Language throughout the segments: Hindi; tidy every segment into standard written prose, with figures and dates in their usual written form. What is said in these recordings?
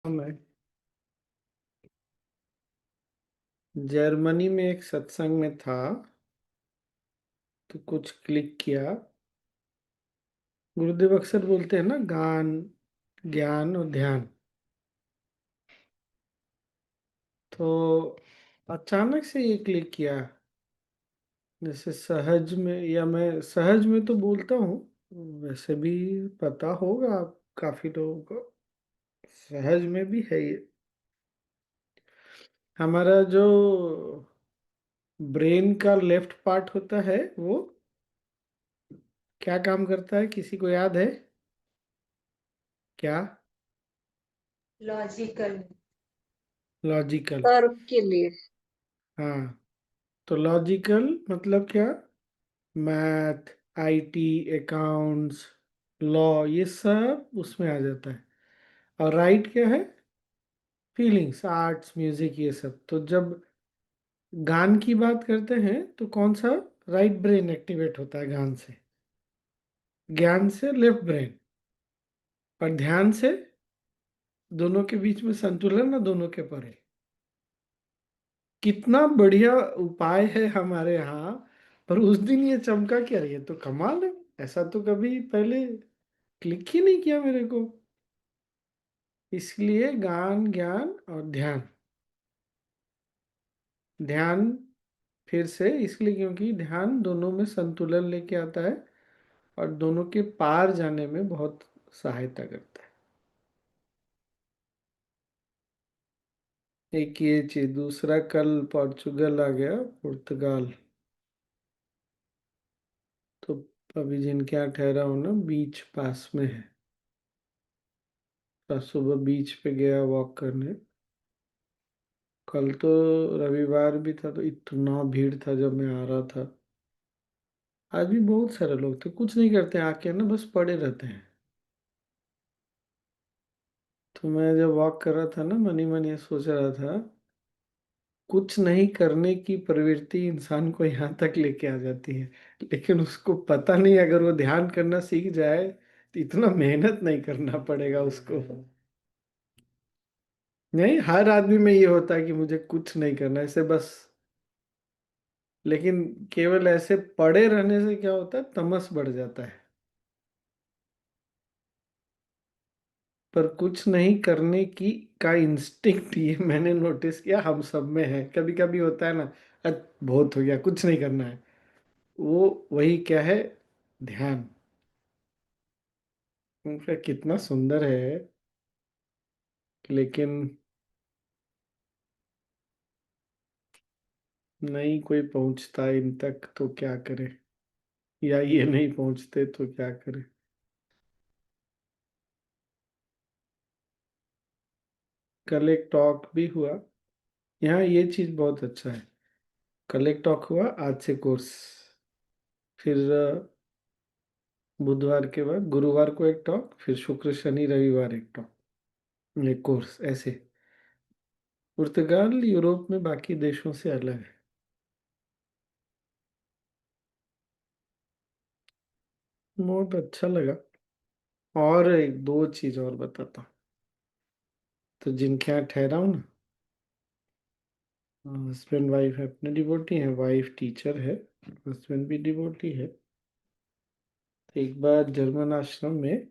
मैं जर्मनी में एक सत्संग में था तो कुछ क्लिक किया। गुरुदेव अक्सर बोलते हैं ना, गान, ज्ञान और ध्यान। तो अचानक से ये क्लिक किया। जैसे सहज में, या मैं सहज में तो बोलता हूँ, वैसे भी पता होगा आप काफी लोगों को, सहज में भी है ये। हमारा जो ब्रेन का लेफ्ट पार्ट होता है वो क्या काम करता है, किसी को याद है क्या? लॉजिकल। लॉजिकल। तर्क के लिए। हाँ, तो लॉजिकल मतलब क्या? मैथ, आईटी, अकाउंट्स, लॉ, ये सब उसमें आ जाता है। और राइट क्या है? फीलिंग्स, आर्ट्स, म्यूजिक, ये सब। तो जब गान की बात करते हैं तो कौन सा राइट ब्रेन एक्टिवेट होता है गान से? ज्ञान से लेफ्ट ब्रेन। और ध्यान से दोनों के बीच में संतुलन, ना दोनों के परे। कितना बढ़िया उपाय है हमारे यहाँ। पर उस दिन ये चमका क्या, ये तो कमाल है। ऐसा तो कभी पहले क्लिक ही नहीं किया मेरे को। इसलिए गान, ज्ञान और ध्यान। ध्यान फिर से इसलिए क्योंकि ध्यान दोनों में संतुलन लेके आता है और दोनों के पार जाने में बहुत सहायता करता है। एक ये चीज, दूसरा कल पोर्चुगल आ गया, पुर्तगाल। तो अभी जिनके यहाँ ठहरा हो ना, बीच पास में है। आज सुबह बीच पे गया वॉक करने। कल तो रविवार भी था तो इतना भीड़ था जब मैं आ रहा था। आज भी बहुत सारे लोग थे, कुछ नहीं करते आके ना, बस पड़े रहते हैं। तो मैं जब वॉक कर रहा था ना, मनी मन ये सोच रहा था, कुछ नहीं करने की प्रवृत्ति इंसान को यहाँ तक लेके आ जाती है। लेकिन उसको पता नहीं, अगर वो ध्यान करना सीख जाए तो इतना मेहनत नहीं करना पड़ेगा उसको। नहीं, हर आदमी में ये होता है कि मुझे कुछ नहीं करना, ऐसे बस। लेकिन केवल ऐसे पड़े रहने से क्या होता है, तमस बढ़ जाता है। पर कुछ नहीं करने की का इंस्टिंक्ट, ये मैंने नोटिस किया हम सब में है। कभी कभी होता है ना, बहुत हो गया, कुछ नहीं करना है। वो वही क्या है, ध्यान। उनका कितना सुंदर है। लेकिन नहीं कोई पहुंचता इन तक तो क्या करे, या ये नहीं पहुंचते तो क्या करे। कल एक टॉक भी हुआ। यहाँ ये चीज बहुत अच्छा है। कल एक टॉक हुआ, आज से कोर्स। फिर बुधवार के बाद गुरुवार को एक टॉक, फिर शुक्र शनि रविवार एक टॉक, एक कोर्स ऐसे। पुर्तगाल यूरोप में बाकी देशों से अलग है। बहुत अच्छा लगा। और एक दो चीज और बताता हूँ। तो जिनके यहाँ ठहरा हूँ ना, हस्बैंड वाइफ है, अपने डिवोटी है, वाइफ टीचर है, हस्बैंड भी डिवोटी है। तो एक बार जर्मन आश्रम में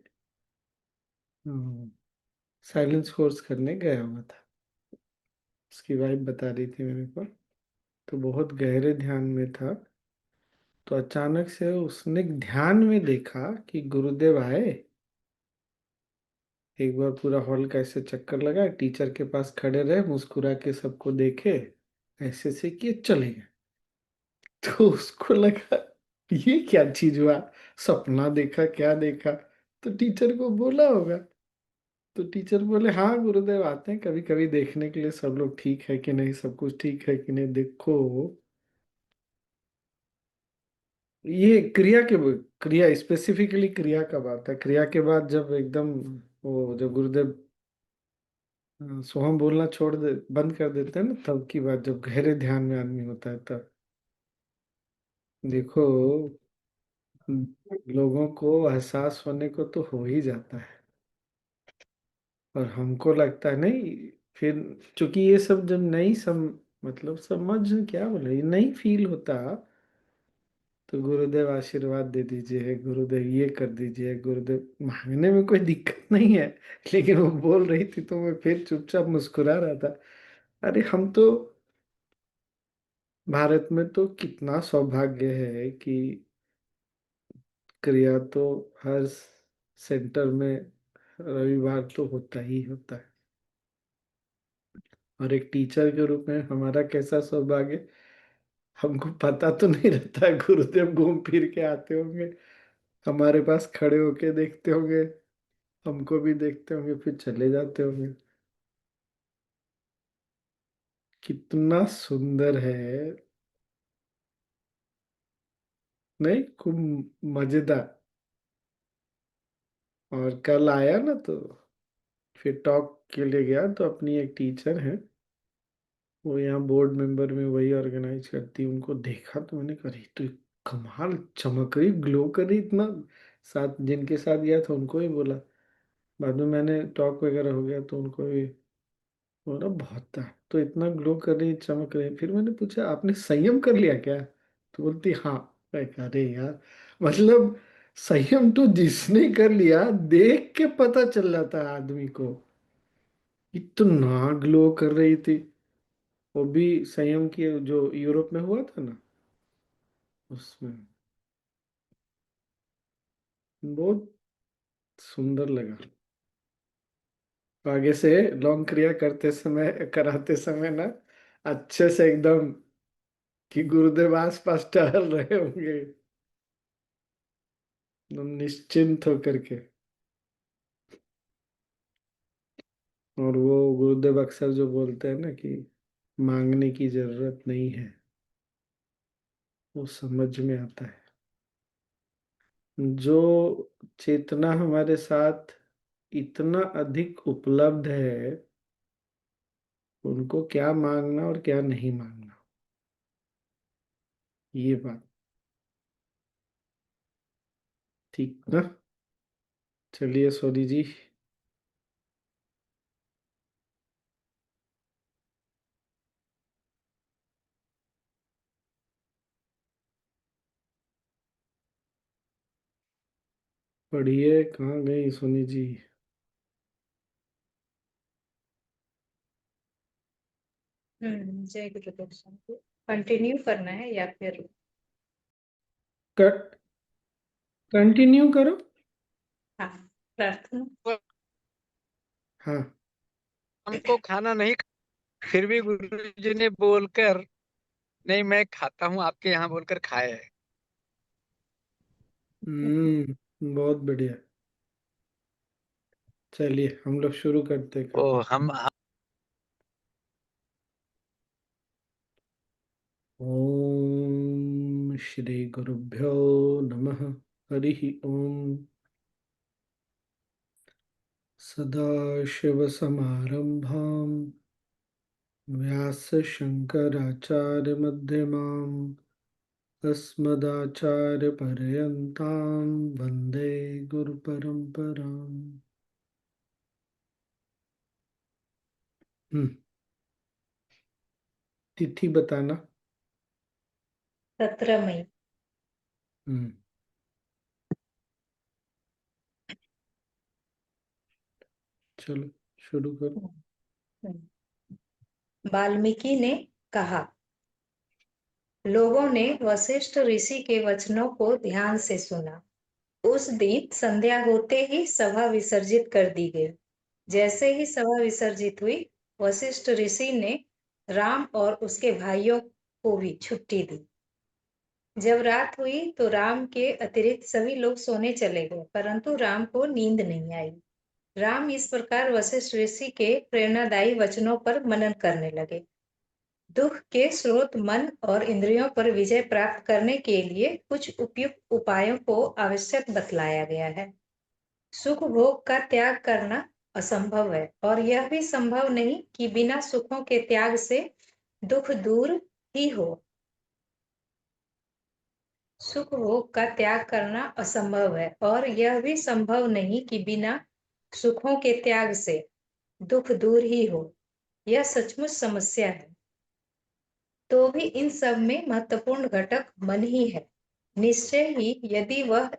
साइलेंस कोर्स करने गया हुआ था। उसकी वाइफ बता रही थी मेरे को। तो बहुत गहरे ध्यान में था। तो अचानक से उसने ध्यान में देखा कि गुरुदेव आए। एक बार पूरा हॉल का ऐसे चक्कर लगा, टीचर के पास खड़े रहे, मुस्कुरा के सबको देखे, ऐसे से किए, चले गए। तो उसको लगा ये क्या चीज हुआ, सपना देखा, क्या देखा। तो टीचर को बोला होगा। तो टीचर बोले, हाँ गुरुदेव आते हैं कभी कभी देखने के लिए, सब लोग ठीक है कि नहीं, सब कुछ ठीक है कि नहीं। देखो, ये क्रिया के, क्रिया स्पेसिफिकली क्रिया का बात है। क्रिया के बाद जब एकदम, वो जब गुरुदेव सोहम बोलना छोड़ दे, बंद कर देते हैं ना, तब की बात, जब गहरे ध्यान में आदमी होता है तब। देखो, लोगों को एहसास होने को तो हो ही जाता है। और हमको लगता है नहीं, फिर चूंकि ये सब जब नहीं मतलब समझ क्या बोले, नहीं फील होता, तो गुरुदेव आशीर्वाद दे दीजिए, गुरुदेव ये कर दीजिए, गुरुदेव मांगने में कोई दिक्कत नहीं है। लेकिन वो बोल रही थी तो मैं फिर चुपचाप मुस्कुरा रहा था। अरे हम तो भारत में तो कितना सौभाग्य है कि क्रिया तो हर सेंटर में रविवार तो होता ही होता है। और एक टीचर के रूप में हमारा कैसा सौभाग्य, हमको पता तो नहीं रहता है, गुरुदेव घूम फिर के आते होंगे, हमारे पास खड़े होके देखते होंगे, हमको भी देखते होंगे, फिर चले जाते होंगे। कितना सुंदर है। नहीं, खूब मजेदार। और कल आया ना तो फिर टॉक के लिए गया, तो अपनी एक टीचर है, वो यहाँ बोर्ड मेंबर में वही ऑर्गेनाइज करती है, उनको देखा तो मैंने कहा, "अरे, तो कमाल चमक रही, ग्लो कर रही इतना।" साथ जिनके साथ गया था उनको ही बोला। बाद में मैंने टॉक वगैरह हो गया तो उनको भी बोला, बहुत था तो इतना ग्लो कर रही, चमक रही। फिर मैंने पूछा, आपने संयम कर लिया क्या? तो बोलती हाँ। मैं कहा, अरे यार, मतलब संयम तो जिसने कर लिया, देख के पता चल जाता है आदमी को, इतना ग्लो कर रही थी। वो भी संयम की जो यूरोप में हुआ था ना, उसमें बहुत सुंदर लगा। आगे से लॉन्ग क्रिया करते समय, कराते समय ना, अच्छे से एकदम, कि गुरुदेव आस पास टहल रहे होंगे, एकदम निश्चिंत होकर के। और वो गुरुदेव अक्सर जो बोलते हैं ना कि मांगने की जरूरत नहीं है, वो समझ में आता है। जो चेतना हमारे साथ इतना अधिक उपलब्ध है, उनको क्या मांगना और क्या नहीं मांगना, ये बात ठीक ना। चलिए सोनी जी, पढ़िए। कहाँ गई सोनी जी? जय गुरुदेव सर। कंटिन्यू करना है या फिर? कट कंटिन्यू करो। हाँ, प्रार्थना। हाँ। हमको खाना नहीं, फिर भी गुरुजी ने बोलकर, नहीं मैं खाता हूँ आपके यहाँ बोलकर खाए है। बहुत बढ़िया। चलिए हम लोग शुरू करते हैं ओ काम। हम ओम श्री गुरुभ्यो नमः। हरि ओम। सदाशिवसमारम्भां व्यासशङ्कराचार्यमध्यमाम् अस्मदाचार्यपर्यन्तां वन्दे गुरुपरम्पराम्। हम्म, तिथि बताना। 17 मई। हम्म, चलो शुरू करो। वाल्मीकि ने कहा, लोगों ने वशिष्ठ ऋषि के वचनों को ध्यान से सुना। उस दिन संध्या होते ही सभा विसर्जित कर दी गई। जैसे ही सभा विसर्जित हुई, वशिष्ठ ऋषि ने राम और उसके भाइयों को भी छुट्टी दी। जब रात हुई तो राम के अतिरिक्त सभी लोग सोने चले गए, परंतु राम को नींद नहीं आई। राम इस प्रकार वशिष्ठ ऋषि के प्रेरणादायी वचनों पर मनन करने लगे। दुख के स्रोत मन और इंद्रियों पर विजय प्राप्त करने के लिए कुछ उपयुक्त उपायों को आवश्यक बतलाया गया है। सुख भोग का त्याग करना असंभव है, और यह भी संभव नहीं कि बिना सुखों के त्याग से दुख दूर ही हो। सुख भोग का त्याग करना असंभव है, और यह भी संभव नहीं कि बिना सुखों के त्याग से दुख दूर ही हो, यह सचमुच समस्या है। तो भी इन सब में महत्वपूर्ण घटक मन ही है। निश्चय ही यदि वह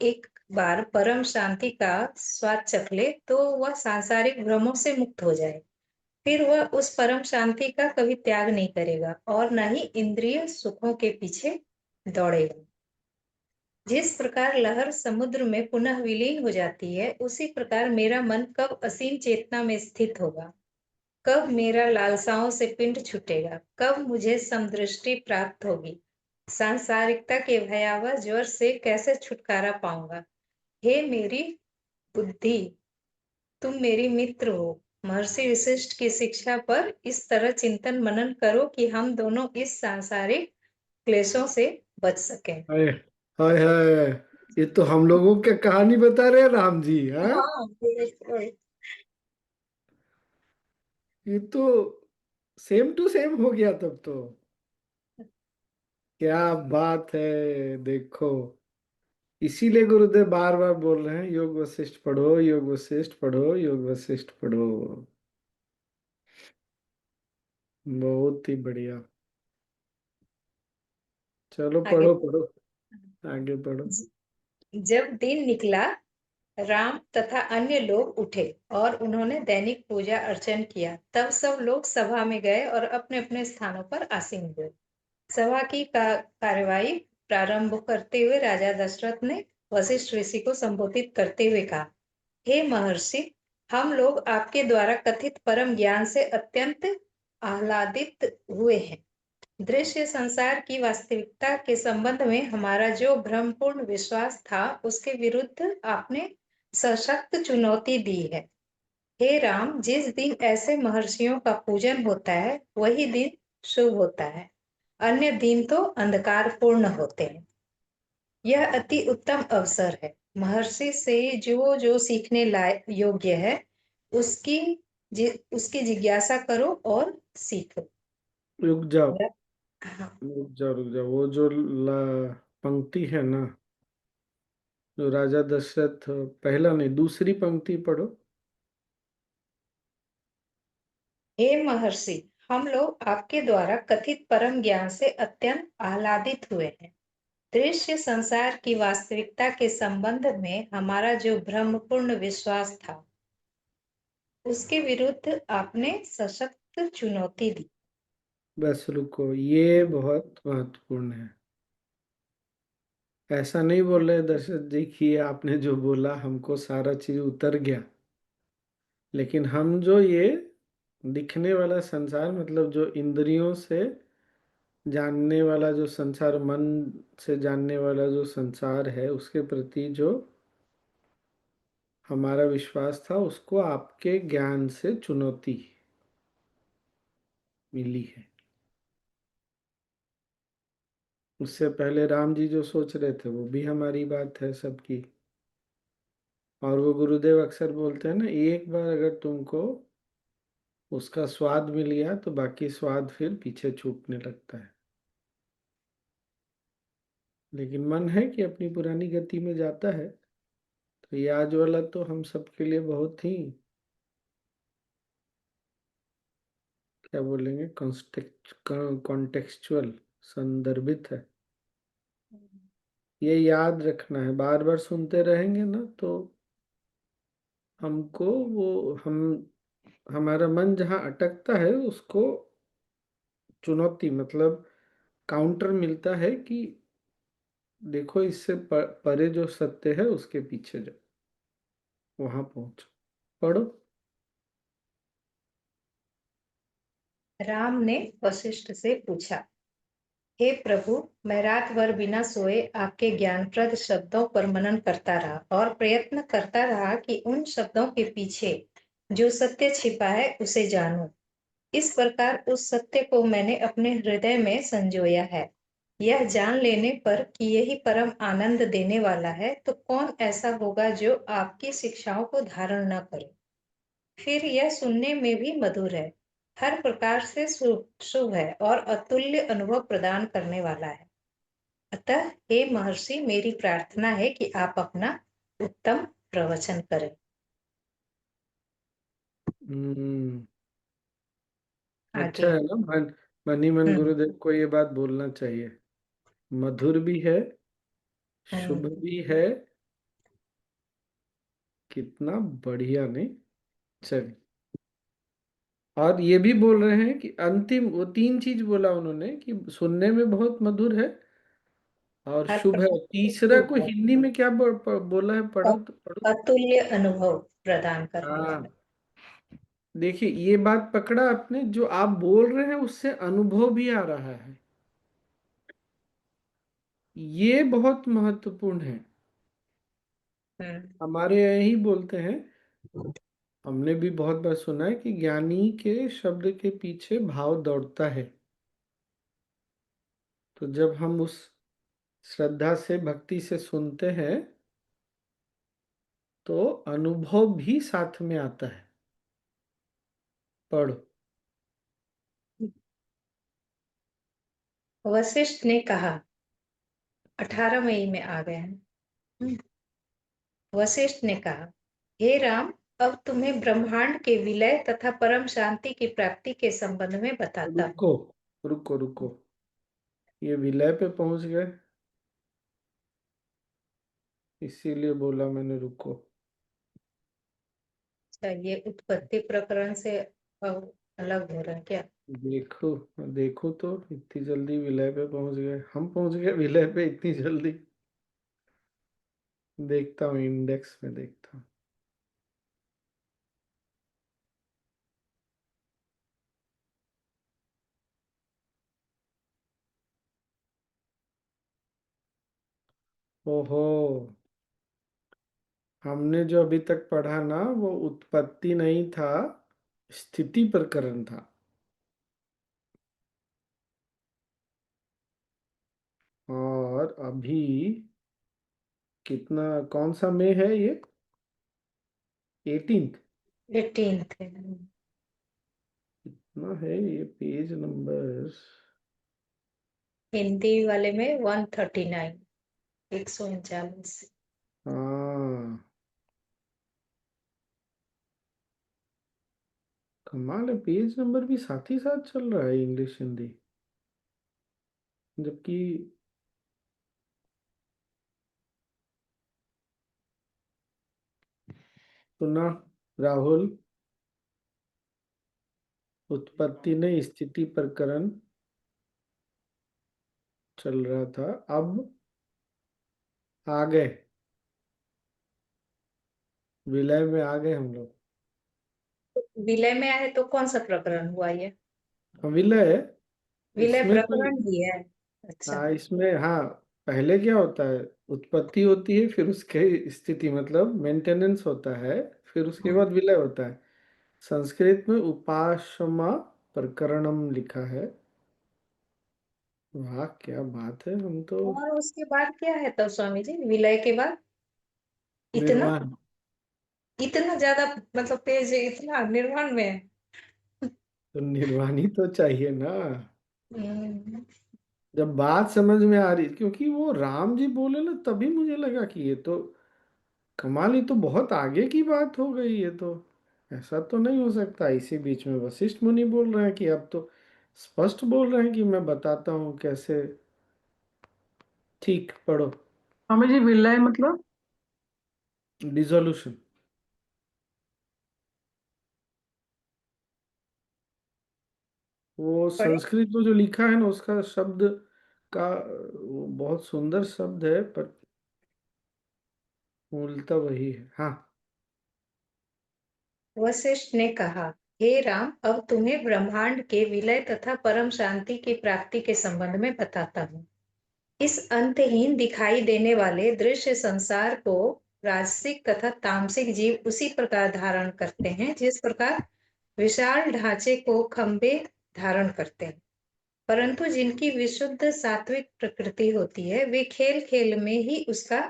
एक बार परम शांति का स्वाद चख ले तो वह सांसारिक भ्रमों से मुक्त हो जाए। फिर वह उस परम शांति का कभी त्याग नहीं करेगा और न ही इंद्रिय सुखों के पीछे दौड़ेगा। जिस प्रकार लहर समुद्र में पुनः विलीन हो जाती है, उसी प्रकार मेरा मन कब असीम चेतना में स्थित होगा, कब मेरा लालसाओं से पिंड छूटेगा, कब मुझे समदृष्टि प्राप्त होगी, सांसारिकता के भयावह ज्वर से कैसे छुटकारा पाऊंगा। हे मेरी बुद्धि, तुम मेरी मित्र हो। महर्षि वशिष्ठ की शिक्षा पर इस तरह चिंतन मनन करो कि हम दोनों इस सांसारिक क्लेशों से बच सकें। हाय हाय हाय, ये तो हम लोगों की कहानी बता रहे हैं राम जी। हाँ, हाँ, बिल्कुल। ये तो सेम टू सेम हो गया तब तो। क्या बात है, देखो। इसीलिए गुरुदेव बार बार बोल रहे हैं योग वशिष्ठ पढ़ो, योग वशिष्ठ पढ़ो, योग वशिष्ठ पढ़ो। बहुत ही बढ़िया। चलो आगे। पढ़ो पढ़ो, आगे पढ़ो। जब दिन निकला, राम तथा अन्य लोग उठे और उन्होंने दैनिक पूजा अर्चन किया। तब सब लोग सभा में गए और अपने अपने स्थानों पर आसीन हुए। सभा की कार्यवाही प्रारंभ करते हुए राजा दशरथ ने वशिष्ठ ऋषि को संबोधित करते हुए कहा, हे महर्षि, हम लोग आपके द्वारा कथित परम ज्ञान से अत्यंत आह्लादित हुए हैं। दृश्य संसार की वास्तविकता के संबंध में हमारा जो भ्रमपूर्ण विश्वास था, उसके विरुद्ध आपने सशक्त चुनौती दी है। हे राम, जिस दिन ऐसे महर्षियों का पूजन होता है, वही दिन शुभ होता है। अन्य दिन तो अंधकारपूर्ण होते हैं। यह अति उत्तम अवसर है। महर्षि से जो जो सीखने लायक योग्य है, उसकी उसकी जिज्ञासा करो और सीखो। रुक जाओ, हाँ। रुक जाओ, रुक जाओ। वो जो पंक्ति है ना, जो राजा दशरथ, पहला नहीं दूसरी पंक्ति पढ़ो। हे महर्षि, हम लोग आपके द्वारा कथित परम ज्ञान से अत्यंत आह्लादित हुए हैं। दृश्य संसार की वास्तविकता के संबंध में हमारा जो भ्रमपूर्ण विश्वास था, उसके विरुद्ध आपने सशक्त चुनौती दी। बस रुको, ये बहुत महत्वपूर्ण है। ऐसा नहीं बोल रहे दशरथ जी कि आपने जो बोला हमको सारा चीज उतर गया, लेकिन हम जो ये दिखने वाला संसार, मतलब जो इंद्रियों से जानने वाला जो संसार, मन से जानने वाला जो संसार है, उसके प्रति जो हमारा विश्वास था, उसको आपके ज्ञान से चुनौती मिली है। उससे पहले राम जी जो सोच रहे थे वो भी हमारी बात है सबकी। और वो गुरुदेव अक्सर बोलते हैं ना, एक बार अगर तुमको उसका स्वाद मिल गया तो बाकी स्वाद फिर पीछे छूटने लगता है। लेकिन मन है कि अपनी पुरानी गति में जाता है। तो ये आज वाला तो हम सबके लिए बहुत ही, क्या बोलेंगे, कॉन्टेक्चुअल, संदर्भित है। ये याद रखना है, बार बार सुनते रहेंगे ना तो हमको वो, हम हमारा मन जहाँ अटकता है उसको चुनौती, मतलब काउंटर मिलता है कि देखो इससे परे जो सत्य है उसके पीछे जाओ, वहां पहुंचो। पढ़ो। राम ने वशिष्ठ से पूछा, हे प्रभु, मैं रात भर बिना सोए आपके ज्ञानप्रद शब्दों पर मनन करता रहा और प्रयत्न करता रहा कि उन शब्दों के पीछे जो सत्य छिपा है उसे जानूं। इस प्रकार उस सत्य को मैंने अपने हृदय में संजोया है। यह जान लेने पर कि यही परम आनंद देने वाला है, तो कौन ऐसा होगा जो आपकी शिक्षाओं को धारण न करे। फिर यह सुनने में भी मधुर है, हर प्रकार से शुभ है और अतुल्य अनुभव प्रदान करने वाला है। अतः हे महर्षि, मेरी प्रार्थना है कि आप अपना उत्तम प्रवचन करें। हम्म। अच्छा आगे। है ना, मनी मन हम्म। गुरुदेव को ये बात बोलना चाहिए। मधुर भी है, शुभ हम्म। भी है। कितना बढ़िया, नहीं? चलिए। और ये भी बोल रहे हैं कि अंतिम वो तीन चीज बोला उन्होंने कि सुनने में बहुत मधुर है और हर शुभ है। प्रकार से तीसरा को शुभ है, हिंदी में क्या बोला है? पढ़ो तो पढ़ो। अतुल्य अनुभव प्रदान करने हाँ, वाला। देखिए ये बात पकड़ा आपने, जो आप बोल रहे हैं उससे अनुभव भी आ रहा है। ये बहुत महत्वपूर्ण है। हम्म। हमारे यहाँ यही बोलते हैं, हमने भी बहुत बार सुना है कि ज्ञानी के शब्द के पीछे भाव दौड़ता है। तो जब हम उस श्रद्धा से, भक्ति से सुनते हैं तो अनुभव भी साथ में आता है। पढ़ो। वशिष्ठ ने कहा, 18 मई में आ गए हैं। वशिष्ठ ने कहा, हे राम, अब तुम्हें ब्रह्मांड के विलय तथा परम शांति की प्राप्ति के संबंध में बताता हूँ। रुको रुको रुको, ये विलय पे पहुंच गए, इसीलिए बोला मैंने रुको। अच्छा, ये उत्पत्ति प्रकरण से अब अलग हो रहा है क्या? देखो, देखो तो इतनी जल्दी विलय पे पहुंच गए, हम पहुंच गए विलय पे इतनी जल्दी। देखता हूँ, इंडेक्स में देखता हूँ। ओहो, हमने जो अभी तक पढ़ा ना, वो उत्पत्ति नहीं था, स्थिति प्रकरण था। और अभी कितना, कौन सा में है ये? 18th। 18th है। कितना है ये पेज नंबर? हिंदी वाले में 139, 139। हाँ, कमाल है, पेज नंबर भी साथ ही साथ चल रहा है, इंग्लिश हिंदी। जबकि सुना राहुल, उत्पत्ति नहीं, स्थिति प्रकरण चल रहा था, अब आ गए, विलय में आ गए हम लोग। विलय में आए तो कौन सा प्रकरण हुआ ये? हाँ, विलय है विलय इसमें तो। प्रकरण ही है। अच्छा। हाँ, इसमें हाँ, पहले क्या होता है? उत्पत्ति होती है, फिर उसके स्थिति मतलब मेंटेनेंस होता है, फिर उसके बाद विलय होता है। संस्कृत में उपासमा प्रकरणम लिखा है। वाह, क्या बात है, हम तो। और उसके बाद क्या है तब स्वामी जी, विलय के बाद? इतना निर्वाण। इतना ज्यादा, मतलब पेज इतना निर्माण में है? तो निर्वाण ही तो चाहिए ना। हम्म। जब बात समझ में आ रही, क्योंकि वो राम जी बोले ना, तभी मुझे लगा कि ये तो कमाल, ये तो बहुत आगे की बात हो गई, ये तो ऐसा तो नहीं हो सकता। इसी बीच में वशिष्ठ मुनि बोल रहे हैं कि अब तो स्पष्ट बोल रहे हैं कि मैं बताता हूँ कैसे। ठीक, पढ़ो। हमें जी विलय मतलब? डिसोल्यूशन। वो पढ़े। संस्कृत में जो लिखा है ना, उसका शब्द का वो बहुत सुंदर शब्द है, पर मूलतः वही है। हाँ। वशिष्ठ ने कहा, हे राम, अब तुम्हें ब्रह्मांड के विलय तथा परम शांति की प्राप्ति के संबंध में बताता हूँ। इस अंतहीन दिखाई देने वाले दृश्य संसार को राजसिक तथा तामसिक जीव उसी प्रकार धारण करते हैं जिस प्रकार विशाल ढांचे को खंभे धारण करते हैं। परंतु जिनकी विशुद्ध सात्विक प्रकृति होती है, वे खेल खेल में ही उसका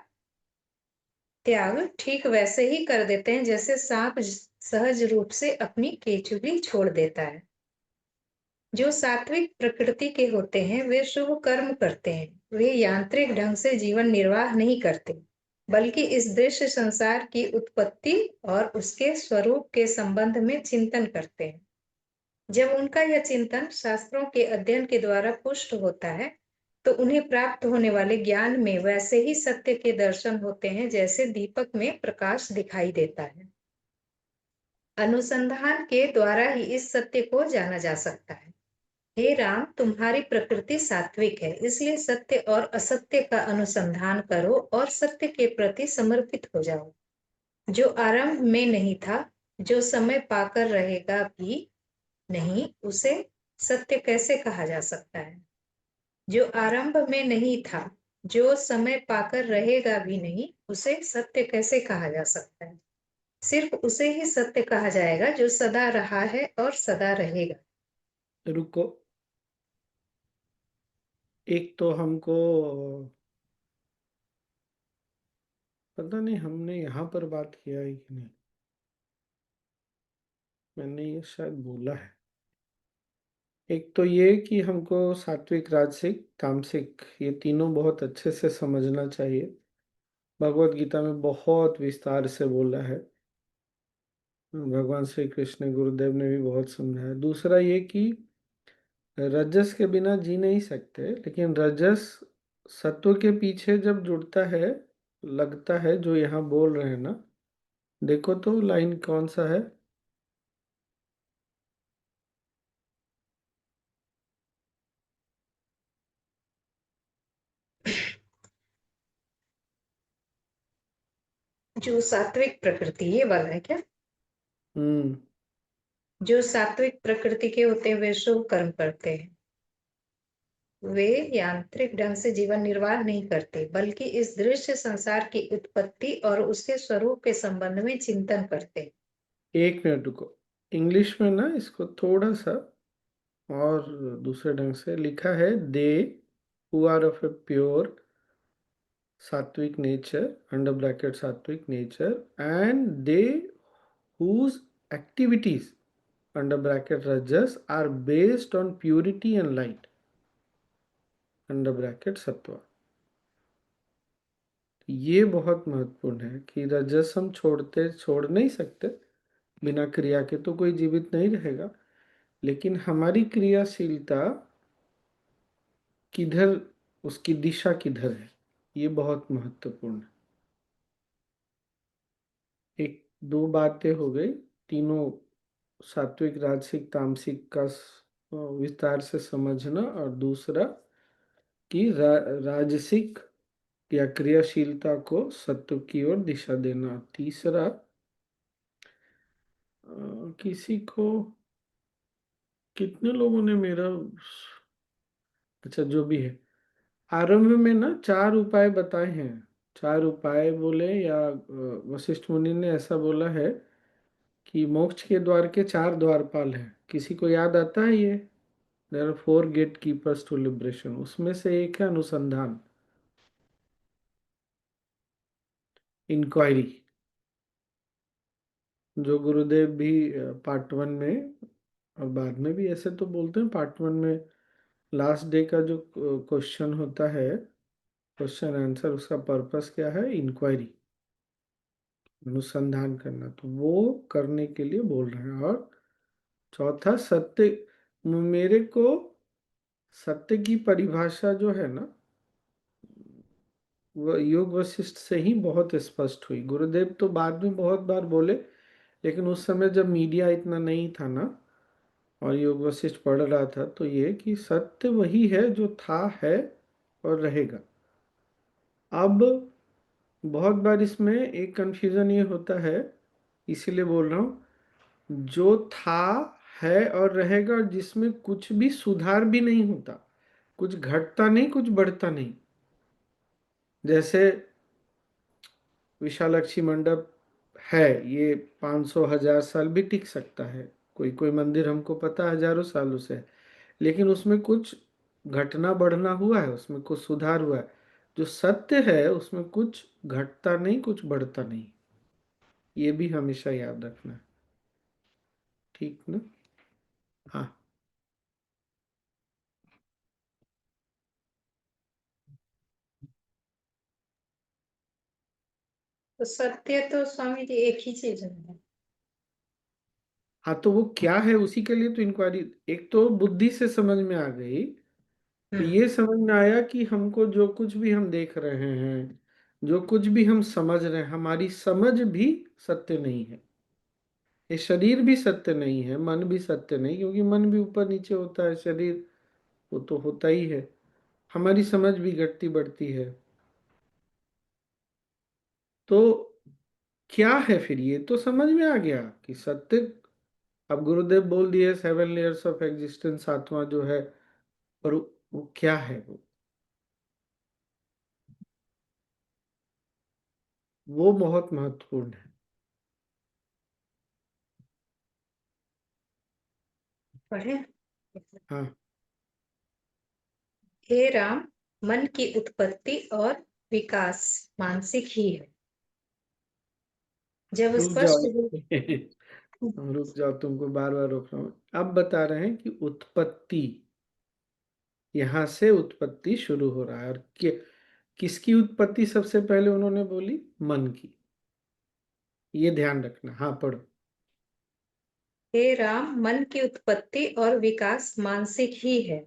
त्याग ठीक वैसे ही कर देते हैं जैसे सांप सहज रूप से अपनी केचुली छोड़ देता है। जो सात्विक प्रकृति के होते हैं वे शुभ कर्म करते हैं, वे यांत्रिक ढंग से जीवन निर्वाह नहीं करते। बल्कि इस दृश्य संसार की उत्पत्ति और उसके स्वरूप के संबंध में चिंतन करते हैं। जब उनका यह चिंतन शास्त्रों के अध्ययन के द्वारा पुष्ट होता है, तो उन्हें प्राप्त होने वाले ज्ञान में वैसे ही सत्य के दर्शन होते हैं जैसे दीपक में प्रकाश दिखाई देता है। अनुसंधान के द्वारा ही इस सत्य को जाना जा सकता है। हे राम, तुम्हारी प्रकृति सात्विक है, इसलिए सत्य और असत्य का अनुसंधान करो और सत्य के प्रति समर्पित हो जाओ। जो आरंभ में नहीं था, जो समय पाकर रहेगा भी नहीं, उसे सत्य कैसे कहा जा सकता है? जो आरंभ में नहीं था, जो समय पाकर रहेगा भी नहीं, उसे सत्य कैसे कहा जा सकता है? सिर्फ उसे ही सत्य कहा जाएगा जो सदा रहा है और सदा रहेगा। रुको, एक तो हमको पता नहीं हमने यहाँ पर बात किया है कि नहीं। मैंने ये शायद बोला है। एक तो ये कि हमको सात्विक, राजसिक, तामसिक ये तीनों बहुत अच्छे से समझना चाहिए। भगवत गीता में बहुत विस्तार से बोला है। भगवान श्री कृष्ण गुरुदेव ने भी बहुत समझाया। दूसरा ये कि रजस के बिना जी नहीं सकते, लेकिन रजस सत्व के पीछे जब जुड़ता है, लगता है जो यहाँ बोल रहे हैं ना। देखो तो लाइन कौन सा है। जो सात्विक प्रकृति, ये वाला है क्या? हम्म। जो सात्विक प्रकृति के होते हैं वे शुभ कर्म करते हैं। वे यांत्रिक ढंग से जीवन निर्वाह नहीं करते, बल्कि इस दृश्य संसार की उत्पत्ति और उसके स्वरूप के संबंध में चिंतन करते हैं। एक मिनट रुको। इंग्लिश में ना इसको थोड़ा सा और दूसरे ढंग से लिखा है। They who are of a pure sattvic nature, under bracket sattvic nature, and they whose activities under bracket rajas are based on purity and light under bracket sattva। ये बहुत महत्वपूर्ण है कि रजस हम छोड़ नहीं सकते। बिना क्रिया के तो कोई जीवित नहीं रहेगा, लेकिन हमारी क्रियाशीलता किधर, उसकी दिशा किधर है, ये बहुत महत्वपूर्ण है। एक दो बातें हो गई। तीनों सात्विक, राजसिक, तामसिक का विस्तार से समझना, और दूसरा कि राजसिक या क्रियाशीलता को सत्व की ओर दिशा देना। तीसरा किसी को, कितने लोगों ने मेरा, अच्छा जो भी है, आरंभ में ना 4 उपाय बताए हैं। 4 उपाय बोले, या वशिष्ठ मुनि ने ऐसा बोला है कि मोक्ष के द्वार के 4 द्वारपाल हैं। किसी को याद आता है ये? There are 4 gate keepers to liberation. उसमें से एक है अनुसंधान, इंक्वायरी, जो गुरुदेव भी पार्ट 1 में और बाद में भी ऐसे तो बोलते हैं। पार्ट 1 में लास्ट डे का जो क्वेश्चन होता है, क्वेश्चन आंसर, उसका पर्पस क्या है? इंक्वायरी, अनुसंधान करना। तो वो करने के लिए बोल रहे हैं। और चौथा सत्य। मेरे को सत्य की परिभाषा जो है ना, वह योग वशिष्ठ से ही बहुत स्पष्ट हुई। गुरुदेव तो बाद में बहुत बार बोले, लेकिन उस समय जब मीडिया इतना नहीं था ना, और योग वशिष्ठ पढ़ रहा था, तो ये कि सत्य वही है जो था, है और रहेगा। अब बहुत बार इसमें एक कंफ्यूजन ये होता है, इसीलिए बोल रहा हूँ, जो था, है और रहेगा, और जिसमें कुछ भी सुधार भी नहीं होता, कुछ घटता नहीं, कुछ बढ़ता नहीं। जैसे विशालाक्षी मंडप है, ये 500 1000 साल भी टिक सकता है। कोई कोई मंदिर हमको पता है हजारों सालों से है, लेकिन उसमें कुछ घटना बढ़ना हुआ है, उसमें कुछ सुधार हुआ है। जो सत्य है उसमें कुछ घटता नहीं, कुछ बढ़ता नहीं। ये भी हमेशा याद रखना है। ठीक ना? हाँ। तो सत्य तो स्वामी जी एक ही चीज है। हाँ, तो वो क्या है उसी के लिए तो इंक्वायरी। एक तो बुद्धि से समझ में आ गई, तो हम्म। ये समझ में आया कि हमको जो कुछ भी हम देख रहे हैं, जो कुछ भी हम समझ रहे हैं, हमारी समझ भी सत्य नहीं है। ये शरीर भी सत्य नहीं है, मन भी सत्य नहीं, क्योंकि मन भी ऊपर नीचे होता है, शरीर वो तो होता ही है। हमारी समझ भी घटती बढ़ती है। तो क्या है फिर? ये तो समझ में आ गया कि सत्य। अब गुरुदेव बोल दिए 7 लेयर्स ऑफ एग्जिस्टेंस, आत्मा जो है, पर वो क्या है? वो बहुत महत्वपूर्ण है। पढ़े। हाँ। हे राम, मन की उत्पत्ति और विकास मानसिक ही है। जब रुक स्पष्ट जाओ। रूप। रुक जाओ, तुमको बार बार रोक रहा हूँ। अब बता रहे हैं कि उत्पत्ति, यहां से उत्पत्ति शुरू हो रहा है। और किसकी उत्पत्ति सबसे पहले उन्होंने बोली? मन की। ये ध्यान रखना। हाँ, पढ़ो। हे राम, मन की उत्पत्ति और विकास मानसिक ही है।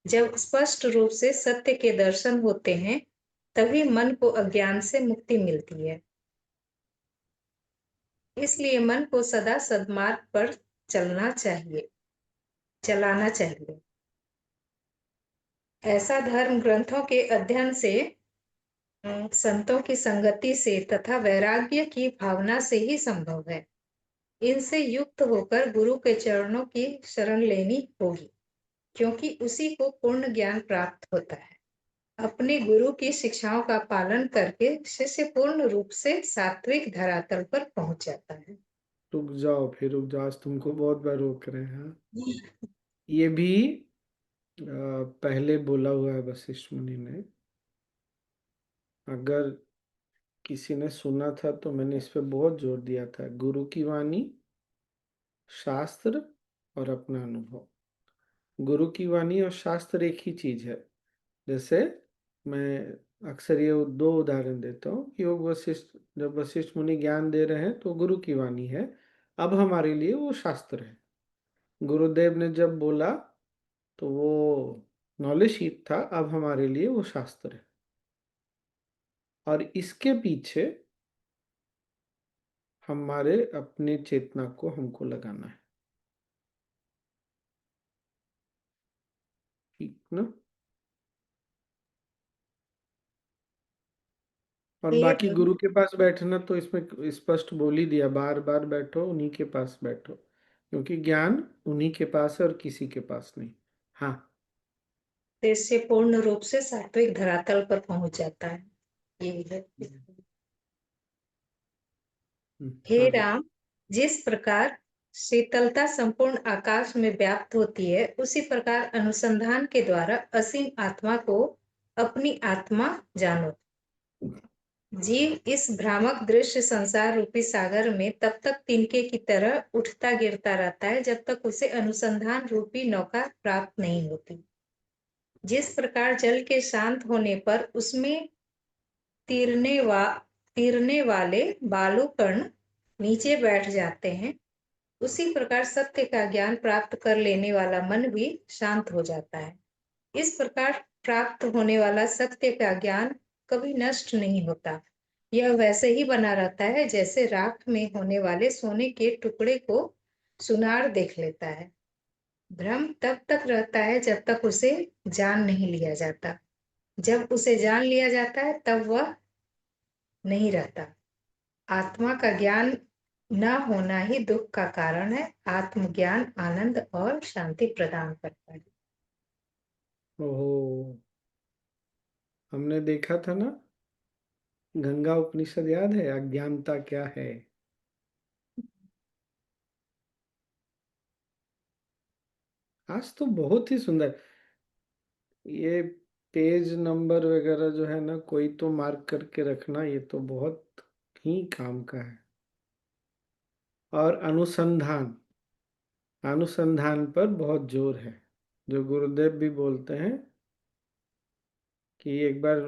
जब स्पष्ट रूप से सत्य के दर्शन होते हैं, तभी मन को अज्ञान से मुक्ति मिलती है। इसलिए मन को सदा सद्मार्ग पर चलना चाहिए, चलाना चाहिए। ऐसा धर्म ग्रंथों के अध्ययन से, संतों की संगति से तथा वैराग्य की भावना से ही संभव है। इनसे युक्त होकर गुरु के चरणों की शरण लेनी होगी, क्योंकि उसी को पूर्ण ज्ञान प्राप्त होता है। अपने गुरु की शिक्षाओं का पालन करके शिष्य पूर्ण रूप से सात्विक धरातल पर पहुंच जाता है। रुक जाओ, फिर रुक जाओ, आज तुमको बहुत बार रोक रहे हैं। हाँ? ये भी पहले बोला हुआ है वशिष्ठ मुनि ने। अगर किसी ने सुना था तो मैंने इस पे बहुत जोर दिया था। गुरु की वाणी, शास्त्र और अपना अनुभव। गुरु की वाणी और शास्त्र एक ही चीज है। जैसे मैं अक्सर ये दो उदाहरण देता हूँ कि योग वशिष्ठ, जब वशिष्ठ मुनि ज्ञान दे रहे हैं तो गुरु की वाणी है, अब हमारे लिए वो शास्त्र है। गुरुदेव ने जब बोला तो वो नॉलेज शीट था, अब हमारे लिए वो शास्त्र है। और इसके पीछे हमारे अपने चेतना को हमको लगाना है। ठीक ना? और हे बाकी गुरु के पास बैठना तो इसमें स्पष्ट बोल ही दिया, बार बार बैठो, उन्हीं के पास बैठो, क्योंकि ज्ञान उन्हीं के पास है और किसी के पास नहीं। हाँ। शिष्य पूर्ण रूप से सात्विक धरातल पर पहुंच जाता है। यही है। हे आगे। राम, जिस प्रकार शीतलता संपूर्ण आकाश में व्याप्त होती है, उसी प्रकार अनुसंधान के द्वारा असीम आत्मा को अपनी आत्मा जानो। जीव इस भ्रामक दृश्य संसार रूपी सागर में तब तक तिनके की तरह उठता गिरता रहता है, जब तक उसे अनुसंधान रूपी नौका प्राप्त नहीं होती। जिस प्रकार जल के शांत होने पर उसमें तीरने वा तीरने वाले बालू कण नीचे बैठ जाते हैं, उसी प्रकार सत्य का ज्ञान प्राप्त कर लेने वाला मन भी शांत हो जाता है। इस प्रकार प्राप्त होने वाला सत्य का ज्ञान कभी नष्ट नहीं होता। यह वैसे ही बना रहता है जैसे राख में होने वाले सोने के टुकड़े को सुनार देख लेता है। भ्रम तब तक रहता है जब तक उसे जान नहीं लिया जाता। जब उसे जान लिया जाता है तब वह नहीं रहता। आत्मा का ज्ञान न होना ही दुख का कारण है। आत्मज्ञान आनंद और शांति प्रदान करता है। ओहो, हमने देखा था ना, गंगा उपनिषद याद है? अज्ञानता क्या है? आज तो बहुत ही सुंदर। ये पेज नंबर वगैरह जो है ना, कोई तो मार्क करके रखना, ये तो बहुत ही काम का है। और अनुसंधान, अनुसंधान पर बहुत जोर है। जो गुरुदेव भी बोलते हैं कि एक बार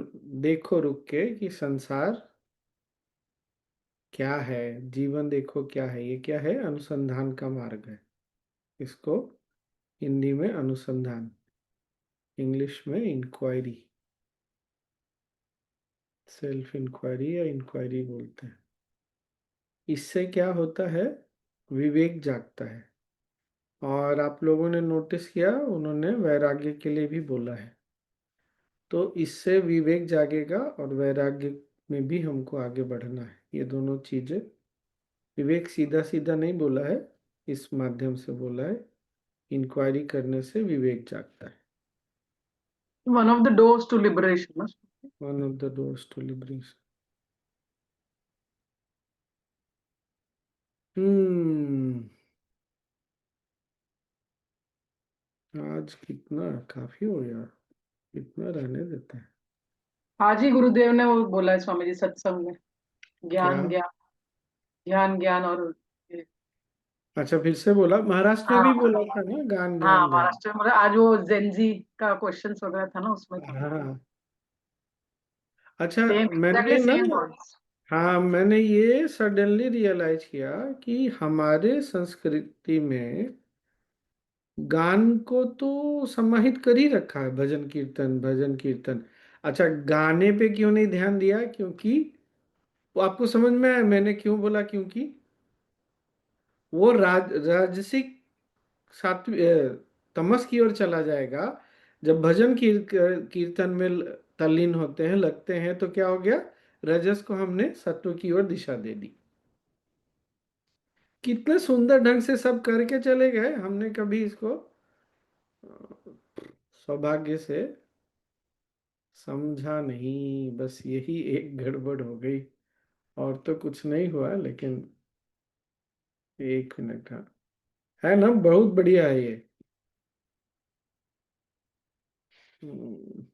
देखो रुक के कि संसार क्या है? जीवन देखो क्या है, ये क्या है? अनुसंधान का मार्ग है। इसको हिंदी में अनुसंधान, इंग्लिश में इंक्वायरी, सेल्फ इंक्वायरी या इंक्वायरी बोलते हैं। इससे क्या होता है? विवेक जागता है। और आप लोगों ने नोटिस किया, उन्होंने वैराग्य के लिए भी बोला है। तो इससे विवेक जागेगा और वैराग्य में भी हमको आगे बढ़ना है। ये दोनों चीजें, विवेक सीधा सीधा नहीं बोला है, इस माध्यम से बोला है। इंक्वायरी करने से विवेक जागता है। One of the doors to liberation, ना? One of the doors to liberation. Hmm. आज कितना काफी हो गया, कितना रहने देते हैं। आज ही गुरुदेव ने वो बोला है स्वामी जी सत्संग में, क्या? ज्ञान ज्ञान ज्ञान ज्ञान और ये- अच्छा, फिर से बोला। महाराष्ट्र में हाँ भी बोला था ना, गान हाँ, ज्ञान ध्यान। महाराष्ट्र में मतलब आज वो जेनजी का क्वेश्चन वगैरह था ना, उसमें था। हाँ। अच्छा। सेम मैंने एग्जैक्टली ना, सेम वर्ड्स। हाँ, मैंने ये सडनली रियलाइज किया कि हमारे संस्कृति में गान को तो समाहित कर ही रखा है, भजन कीर्तन भजन कीर्तन। अच्छा, गाने पे क्यों नहीं ध्यान दिया? क्योंकि वो आपको समझ में आया मैंने क्यों बोला? क्योंकि वो राजसिक सात्विक तमस की ओर चला जाएगा। जब भजन कीर्तन में तल्लीन होते हैं, लगते हैं, तो क्या हो गया? रजस को हमने सत्व की ओर दिशा दे दी। कितने सुंदर ढंग से सब करके चले गए, हमने कभी इसको सौभाग्य से समझा नहीं। बस यही एक गड़बड़ हो गई, और तो कुछ नहीं हुआ। लेकिन एक मिनट, हाँ, है ना, बहुत बढ़िया है ये। हम्म,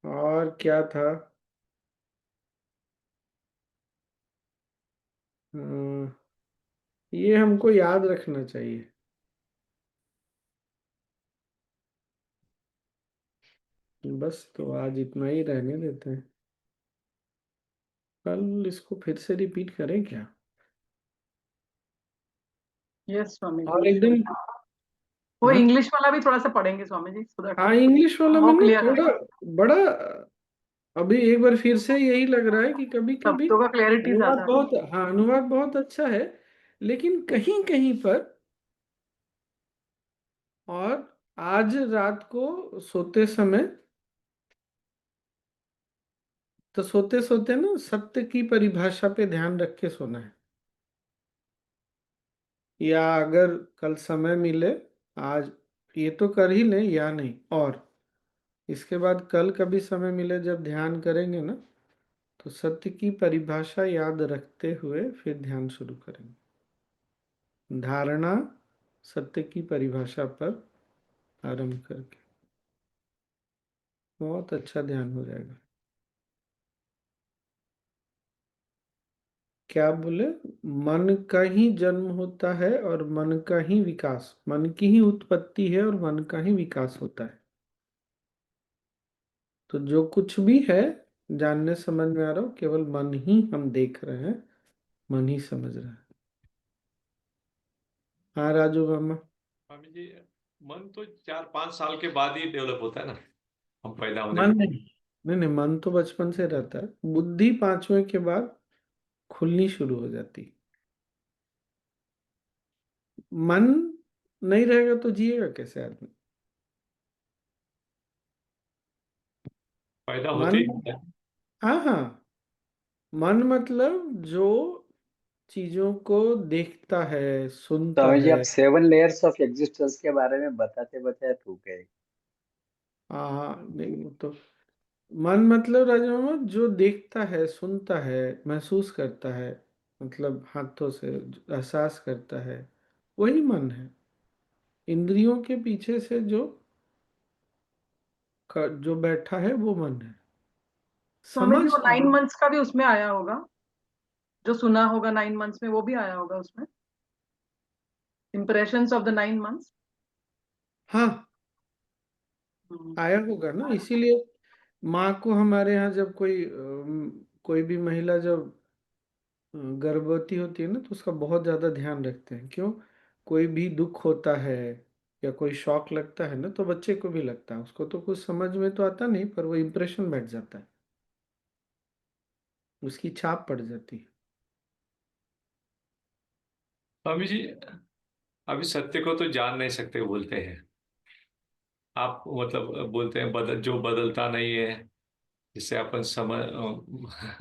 और क्या था? हाँ, ये हमको याद रखना चाहिए। बस, तो आज इतना ही रहने देते हैं। कल इसको फिर से रिपीट करें क्या? यस स्वामी और जी, एकदम। शुड। वो हाँ, इंग्लिश वाला भी थोड़ा सा पढ़ेंगे स्वामी जी, सो दैट हाँ, इंग्लिश वाला में वो ना क्लियर थोड़ा रहेगा। बड़ा, अभी एक बार फिर से यही लग रहा है कि कभी कभी शब्दों का क्लैरिटी अनुवाद ज्यादा है। बहुत, हाँ, अनुवाद बहुत अच्छा है, लेकिन कहीं कहीं पर, और आज रात को सोते समय, तो सोते सोते ना सत्य की परिभाषा पे ध्यान रख के सोना है। या अगर कल समय मिले, आज ये तो कर ही लें या नहीं, और इसके बाद कल कभी समय मिले जब ध्यान करेंगे ना, तो सत्य की परिभाषा याद रखते हुए फिर ध्यान शुरू करेंगे। धारणा सत्य की परिभाषा पर आरंभ करके बहुत अच्छा ध्यान हो जाएगा। क्या बोले? मन का ही जन्म होता है और मन का ही विकास, मन की ही उत्पत्ति है और मन का ही विकास होता है। तो जो कुछ भी है, जानने समझ में आ रहा हो, केवल मन ही हम देख रहे हैं, मन ही समझ रहा है। हाँ राजू वर्मा। स्वामी जी, मन तो 4-5 साल के बाद ही डेवलप होता है ना, हम पैदा होने मन के। नहीं, नहीं, नहीं, मन तो बचपन से रहता है। बुद्धि 5वें के बाद खुलनी शुरू हो जाती है। मन नहीं रहेगा तो जिएगा कैसे आदमी? पैदा होते मन, ही होता है। हाँ, हाँ, मन मतलब जो चीजों को देखता है, सुनता स्वामी जी, आप है। 7 लेयर्स ऑफ एग्जिस्टेंस के बारे में बताते बताते थूक गए। हाँ, हाँ, नहीं, वो तो मन मतलब राजमामा जो देखता है, सुनता है, महसूस करता है, मतलब हाथों से जो एहसास करता है, वही मन है। इंद्रियों के पीछे से जो बैठा है वो मन है। स्वामी जी, वो समझ 9 मंथ्स का भी उसमें आया होगा, जो सुना होगा 9 मंथ्स में, वो भी आया होगा उसमें, इम्प्रेशंस ऑफ द 9 मंथ्स। हाँ, आया होगा ना, इसीलिए माँ को हमारे यहाँ जब कोई कोई भी महिला जब गर्भवती होती है ना, तो उसका बहुत ज़्यादा ध्यान रखते हैं। क्यों? कोई भी दुख होता है या कोई शौक लगता है ना, तो बच्चे को भी लगता है। उसको तो कुछ समझ में तो आता नहीं, पर वो इम्प्रेशन बैठ जाता है, उसकी छाप पड़ जाती है। स्वामी जी, अभी सत्य को तो जान नहीं सकते बोलते हैं आप, मतलब बोलते हैं जो बदलता नहीं है, जिसे अपन समझ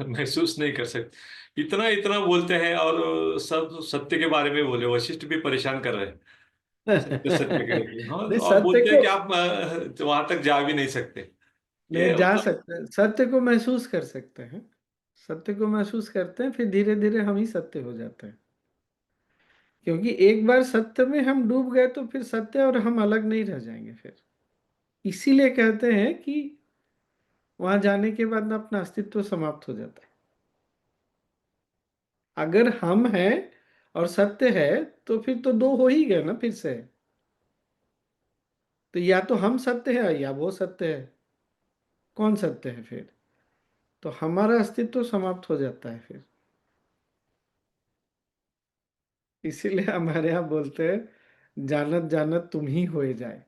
महसूस नहीं कर सकते, इतना इतना बोलते हैं। और सब सत्य के बारे में बोले, वशिष्ठ भी परेशान कर रहे हैं सत्य सत्य के लिए। हाँ, नहीं, और सत्य बोलते हैं को कि आप वहां तक जा भी नहीं सकते। ये नहीं जा मतलब सकते, सत्य को महसूस कर सकते हैं। सत्य को महसूस करते हैं, फिर धीरे धीरे हम ही सत्य हो जाते हैं। क्योंकि एक बार सत्य में हम डूब गए तो फिर सत्य और हम अलग नहीं रह जाएंगे फिर। इसीलिए कहते हैं कि वहां जाने के बाद ना अपना अस्तित्व समाप्त हो जाता है। अगर हम हैं और सत्य है, तो फिर तो दो हो ही गए ना फिर से। तो या तो हम सत्य है या वो सत्य है। कौन सत्य है फिर? तो हमारा अस्तित्व समाप्त हो जाता है फिर। इसीलिए हमारे यहाँ बोलते हैं, जानत जानत तुम ही होए जाए।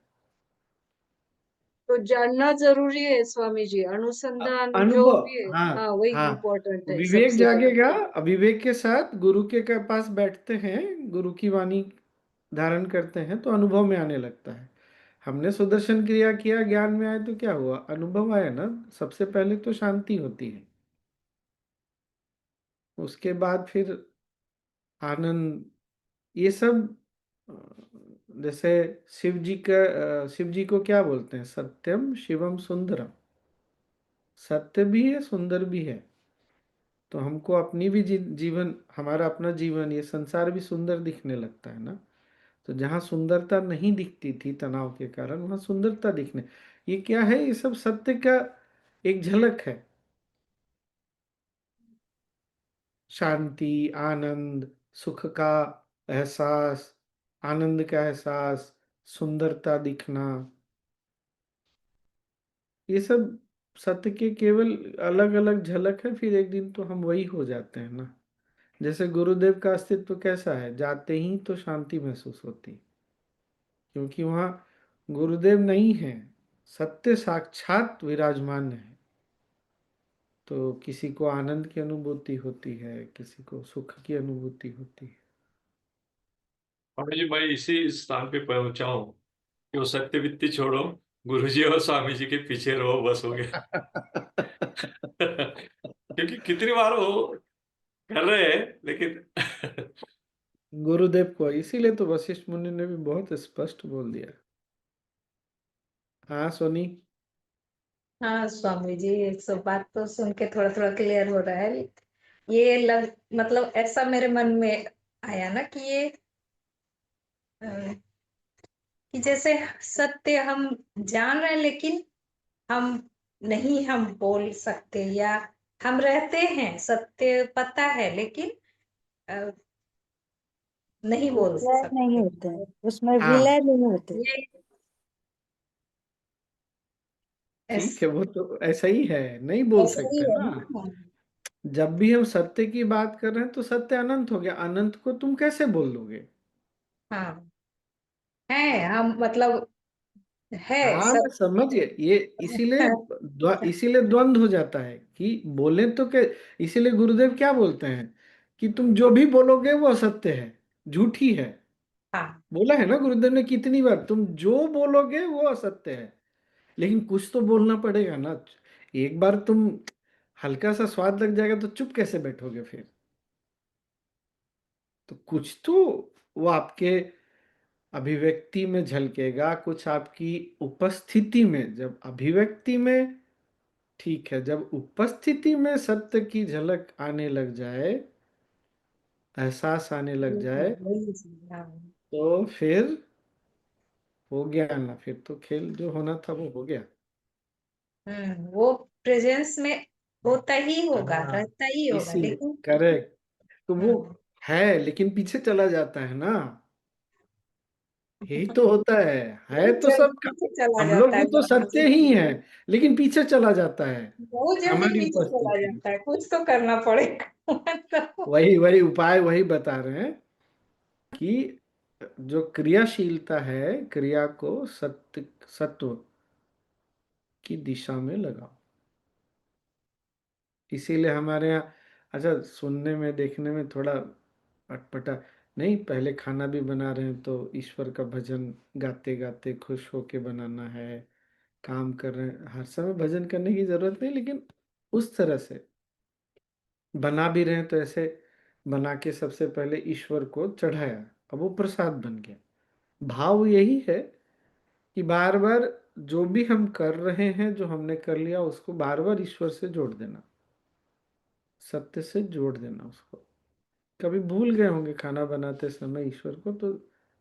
तो जानना जरूरी है स्वामी जी, अनुसंधान जो भी है। अनुभव, हाँ। हाँ, वही हाँ, इम्पोर्टेंट है विवेक सबसे बड़ा। जागेगा। विवेक के साथ गुरु के पास बैठते हैं, गुरु की वाणी धारण करते हैं, तो अनुभव में आने लगता है। हमने सुदर्शन क्रिया किया, ज्ञान में आए तो क्या हुआ? अनुभव आया ना। सबसे पहले तो शांति होती है, उसके बाद फिर आनंद, ये सब। अ, जैसे शिव जी को क्या बोलते हैं? सत्यम शिवम सुंदरम। सत्य भी है, सुंदर भी है। तो हमको अपनी भी जीवन, हमारा अपना जीवन, ये संसार भी सुंदर दिखने लगता है ना। तो जहाँ सुंदरता नहीं दिखती थी तनाव के कारण, वहां सुंदरता दिखने। ये क्या है? ये सब सत्य का एक झलक है। शांति, आनंद, सुख का एहसास, आनंद का एहसास, सुंदरता दिखना, ये सब सत्य के केवल अलग अलग झलक है। फिर एक दिन तो हम वही हो जाते हैं ना। जैसे गुरुदेव का अस्तित्व कैसा है? जाते ही तो शांति महसूस होती, क्योंकि वहाँ गुरुदेव नहीं है, सत्य साक्षात विराजमान है। तो किसी को आनंद की अनुभूति होती है, किसी को सुख की अनुभूति होती है। स्वामी जी, मैं इसी स्थान पे पहुंचा हूँ कि वो सत्य वित्ती छोड़ो, गुरुजी और स्वामी जी के पीछे रहो, बस हो गया। क्योंकि कितनी बार वो कर रहे हैं, लेकिन गुरुदेव को इसीलिए तो वशिष्ठ मुनि ने भी बहुत स्पष्ट बोल दिया। हाँ सोनी। हाँ स्वामी जी, एक सब बात तो सुन के थोड़ा थोड़ा क्लियर हो रहा है। ये मतलब ऐसा मेरे मन में आया ना कि ये अ, कि जैसे सत्य हम जान रहे हैं, लेकिन हम नहीं हम बोल सकते, या हम रहते हैं सत्य पता है, लेकिन अ, नहीं बोल विलय नहीं सकते। होते हैं उसमें, हाँ, विलय नहीं होते। ये ठीक ऐस, है, वो तो ऐसा ही है, नहीं बोल ऐसा ही सकते है ना। ना। जब भी हम सत्य की बात कर रहे हैं तो सत्य अनंत हो गया, अनंत को तुम कैसे बोल दोगे? हाँ, है हम मतलब है हाँ, मैं सब। समझ गया ये। इसीलिए इसीलिए द्वंद्व हो जाता है कि बोले तो क्या। इसीलिए गुरुदेव क्या बोलते हैं कि तुम जो भी बोलोगे वो असत्य है, झूठी है। हाँ, बोला है ना गुरुदेव ने कितनी बार, तुम जो बोलोगे वो असत्य है। लेकिन कुछ तो बोलना पड़ेगा ना। एक बार तुम हल्का सा स्वाद लग जाएगा तो चुप कैसे बैठोगे फिर? तो कुछ तो वो आपके अभिव्यक्ति में झलकेगा, कुछ आपकी उपस्थिति में। जब अभिव्यक्ति में ठीक है, जब उपस्थिति में सत्य की झलक आने लग जाए, एहसास आने लग जाए, वही चीज, हाँ। तो फिर हो गया ना। फिर तो खेल जो होना था वो हो गया। वो प्रेजेंस में होता ही होगा, हाँ, रहता ही होगा, इसीलिए लेकिन करेक्ट। तो वो हम्म, है, लेकिन पीछे चला जाता है ना। यही तो होता है बहुत तो जल्दी सब। पीछे चला हम लोग जाता है भी तो स्वामी सत्य ही जी। है, लेकिन पीछे चला जाता है बहुत जल्दी हमारी पीछे चला उपस्थिति में। जाता है, कुछ तो करना पड़ेगा। मतलब वही वही उपाय वही बता रहे हैं कि जो क्रियाशीलता है, क्रिया को सत्य सत्व की दिशा में लगाओ। इसीलिए हमारे यहाँ, अच्छा सुनने में देखने में थोड़ा अटपटा, नहीं पहले खाना भी बना रहे हैं तो ईश्वर का भजन गाते गाते खुश होके बनाना है। काम कर रहे हैं, हर समय भजन करने की जरूरत नहीं, लेकिन उस तरह से बना भी रहे हैं तो ऐसे बना के सबसे पहले ईश्वर को चढ़ाया, अब वो प्रसाद बन गया। भाव यही है कि बार बार जो भी हम कर रहे हैं, जो हमने कर लिया, उसको बार बार ईश्वर से जोड़ देना, सत्य से जोड़ देना उसको। कभी भूल गए होंगे खाना बनाते समय ईश्वर को, तो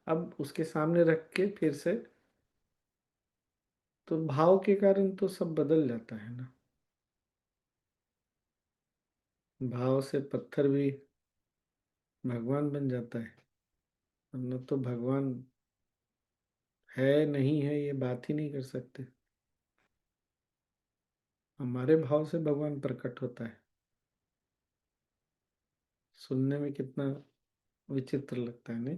अब उसके सामने रख के फिर से, तो भाव के कारण तो सब बदल जाता है ना। भाव से पत्थर भी भगवान बन जाता है, वरना तो भगवान है नहीं है ये बात ही नहीं कर सकते। हमारे भाव से भगवान प्रकट होता है। सुनने में कितना विचित्र लगता है नहीं?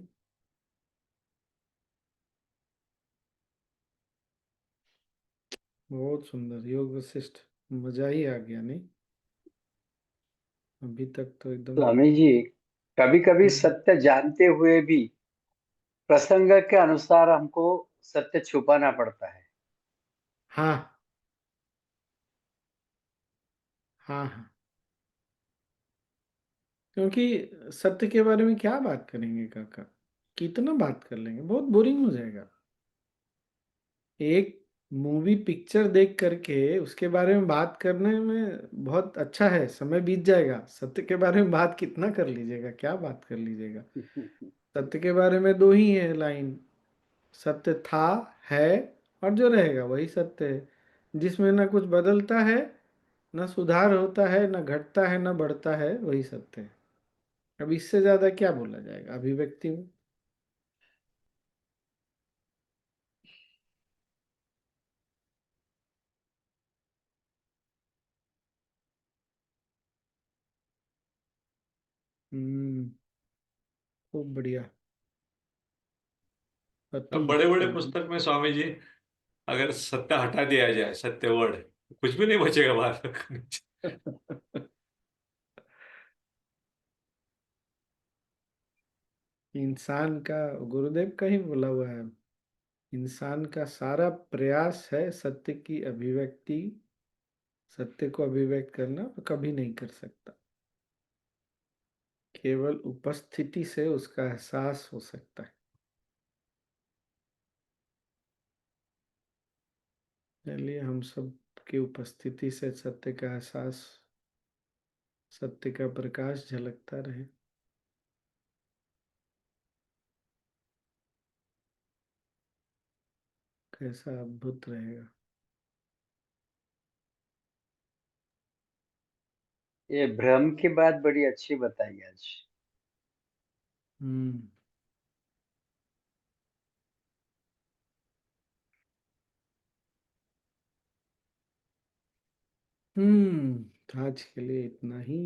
बहुत सुंदर योग वशिष्ठ, मजा ही आ गया नहीं? अभी तक तो एकदम। स्वामी जी, कभी कभी हम्म, सत्य जानते हुए भी प्रसंग के अनुसार हमको सत्य छुपाना पड़ता है। हाँ हाँ हाँ। क्योंकि सत्य के बारे में क्या बात करेंगे काका, कितना बात कर लेंगे, बहुत बोरिंग हो जाएगा। एक मूवी पिक्चर देख करके उसके बारे में बात करने में बहुत अच्छा है, समय बीत जाएगा। सत्य के बारे में बात कितना कर लीजिएगा, क्या बात कर लीजिएगा। सत्य के बारे में दो ही है लाइन, सत्य था, है, और जो रहेगा वही सत्य है, जिसमें ना कुछ बदलता है, ना सुधार होता है, ना घटता है, ना बढ़ता है, वही सत्य है। अब इससे ज्यादा क्या बोला जाएगा अभिव्यक्ति में। हम्म। खूब बढ़िया। अब पति बड़े बड़े पत्नी। पुस्तक में स्वामी जी, अगर सत्य हटा दिया जाए, सत्य वर्ड, कुछ भी नहीं बचेगा बाहर। इंसान का, गुरुदेव का ही बोला हुआ है, इंसान का सारा प्रयास है सत्य की अभिव्यक्ति, सत्य को अभिव्यक्त करना, वो कभी नहीं कर सकता। केवल उपस्थिति से उसका एहसास हो सकता है। चलिए हम सब की उपस्थिति से सत्य का एहसास, सत्य का प्रकाश झलकता रहे। कैसा अद्भुत रहेगा। ये भ्रम की बात बड़ी अच्छी बताई आज। हम्म। तो आज के लिए इतना ही।